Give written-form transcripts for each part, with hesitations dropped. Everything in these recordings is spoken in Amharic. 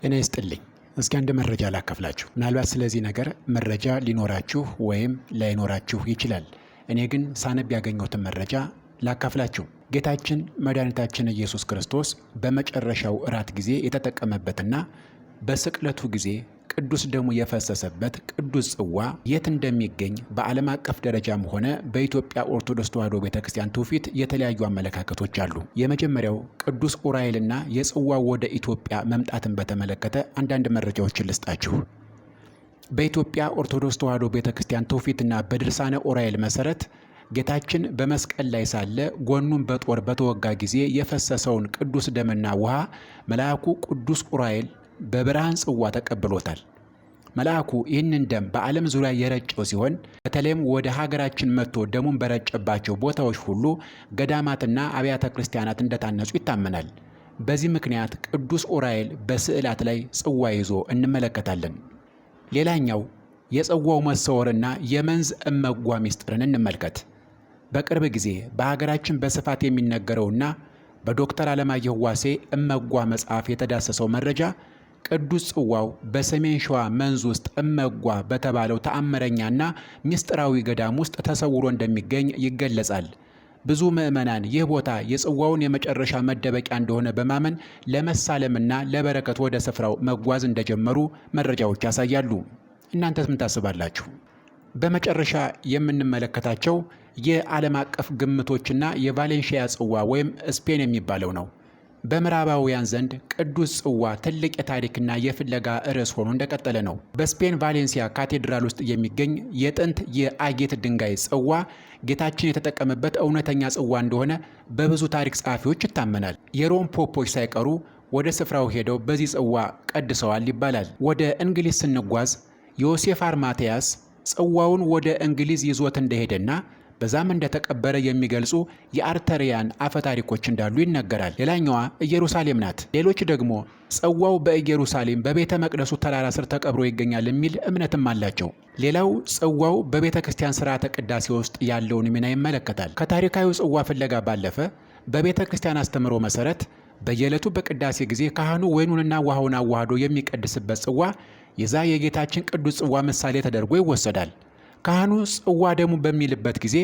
ጤና ይስጥልኝ። እስኪ አንድ መረጃ ላካፍላችሁ። ምናልባት ስለዚህ ነገር መረጃ ሊኖራችሁ ወይም ላይኖራችሁ ይችላል። እኔ ግን ሳነብ ያገኘሁትን መረጃ ላካፍላችሁ። ጌታችን መድኃኒታችን ኢየሱስ ክርስቶስ በመጨረሻው እራት ጊዜ የተጠቀመበትና በስቅለቱ ጊዜ ቅዱስ ደሙ የፈሰሰበት ቅዱስ ጽዋ የት እንደሚገኝ በዓለም አቀፍ ደረጃም ሆነ በኢትዮጵያ ኦርቶዶክስ ተዋሕዶ ቤተክርስቲያን ትውፊት የተለያዩ አመለካከቶች አሉ። የመጀመሪያው ቅዱስ ዑራኤልና የጽዋው ወደ ኢትዮጵያ መምጣትን በተመለከተ አንዳንድ መረጃዎችን ልስጣችሁ። በኢትዮጵያ ኦርቶዶክስ ተዋሕዶ ቤተክርስቲያን ትውፊትና በድርሳነ ዑራኤል መሰረት ጌታችን በመስቀል ላይ ሳለ ጎኑን በጦር በተወጋ ጊዜ የፈሰሰውን ቅዱስ ደምና ውሃ መልአኩ ቅዱስ ዑራኤል በብርሃን ጽዋ ተቀብሎታል። መልአኩ ይህንን ደም በዓለም ዙሪያ የረጨው ሲሆን በተለይም ወደ ሀገራችን መጥቶ ደሙን በረጨባቸው ቦታዎች ሁሉ ገዳማትና አብያተ ክርስቲያናት እንደታነጹ ይታመናል። በዚህ ምክንያት ቅዱስ ዑራኤል በስዕላት ላይ ጽዋ ይዞ እንመለከታለን። ሌላኛው የጽዋው መሰወርና የመንዝ እመጓ ሚስጥርን እንመልከት። በቅርብ ጊዜ በሀገራችን በስፋት የሚነገረውና በዶክተር አለማየሁ ዋሴ እመጓ መጽሐፍ የተዳሰሰው መረጃ ቅዱስ ጽዋው በሰሜን ሸዋ መንዝ ውስጥ እመጓ በተባለው ተአምረኛና ምስጢራዊ ገዳም ውስጥ ተሰውሮ እንደሚገኝ ይገለጻል። ብዙ ምዕመናን ይህ ቦታ የጽዋውን የመጨረሻ መደበቂያ እንደሆነ በማመን ለመሳለምና ለበረከት ወደ ስፍራው መጓዝ እንደጀመሩ መረጃዎች ያሳያሉ። እናንተስ ምን ታስባላችሁ? በመጨረሻ የምንመለከታቸው የዓለም አቀፍ ግምቶችና የቫሌንሺያ ጽዋ ወይም ስፔን የሚባለው ነው። በምዕራባውያን ዘንድ ቅዱስ ጽዋ ትልቅ የታሪክና የፍለጋ ርዕስ ሆኖ እንደቀጠለ ነው። በስፔን ቫሌንሲያ ካቴድራል ውስጥ የሚገኝ የጥንት የአጌት ድንጋይ ጽዋ ጌታችን የተጠቀመበት እውነተኛ ጽዋ እንደሆነ በብዙ ታሪክ ጸሐፊዎች ይታመናል። የሮም ፖፖች ሳይቀሩ ወደ ስፍራው ሄደው በዚህ ጽዋ ቀድሰዋል ይባላል። ወደ እንግሊዝ ስንጓዝ ዮሴፍ አርማቴያስ ጽዋውን ወደ እንግሊዝ ይዞት እንደሄደና በዛም እንደተቀበረ የሚገልጹ የአርተሪያን አፈታሪኮች እንዳሉ ይነገራል። ሌላኛዋ ኢየሩሳሌም ናት። ሌሎች ደግሞ ጽዋው በኢየሩሳሌም በቤተ መቅደሱ ተራራ ስር ተቀብሮ ይገኛል የሚል እምነትም አላቸው። ሌላው ጽዋው በቤተ ክርስቲያን ስርዓተ ቅዳሴ ውስጥ ያለውን ሚና ይመለከታል። ከታሪካዊ ጽዋ ፍለጋ ባለፈ በቤተ ክርስቲያን አስተምህሮ መሰረት በየዕለቱ በቅዳሴ ጊዜ ካህኑ ወይኑንና ውሃውን አዋህዶ የሚቀድስበት ጽዋ የዛ የጌታችን ቅዱስ ጽዋ ምሳሌ ተደርጎ ይወሰዳል። ካህኑ ጽዋ ደሙ በሚልበት ጊዜ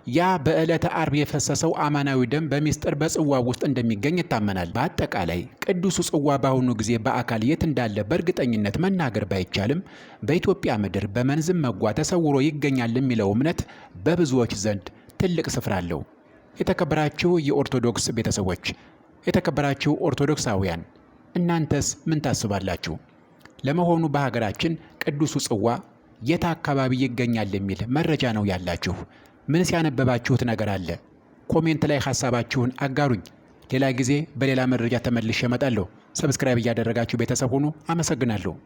ያ በዕለተ አርብ የፈሰሰው አማናዊ ደም በሚስጥር በጽዋ ውስጥ እንደሚገኝ ይታመናል። በአጠቃላይ ቅዱሱ ጽዋ በአሁኑ ጊዜ በአካል የት እንዳለ በእርግጠኝነት መናገር ባይቻልም በኢትዮጵያ ምድር በመንዝም መጓ ተሰውሮ ይገኛል የሚለው እምነት በብዙዎች ዘንድ ትልቅ ስፍራ አለው። የተከበራችሁ የኦርቶዶክስ ቤተሰቦች፣ የተከበራችሁ ኦርቶዶክሳውያን፣ እናንተስ ምን ታስባላችሁ? ለመሆኑ በሀገራችን ቅዱሱ ጽዋ የት አካባቢ ይገኛል የሚል መረጃ ነው ያላችሁ? ምንስ ያነበባችሁት ነገር አለ? ኮሜንት ላይ ሐሳባችሁን አጋሩኝ። ሌላ ጊዜ በሌላ መረጃ ተመልሼ እመጣለሁ። ሰብስክራይብ እያደረጋችሁ ቤተሰብ ሁኑ። አመሰግናለሁ።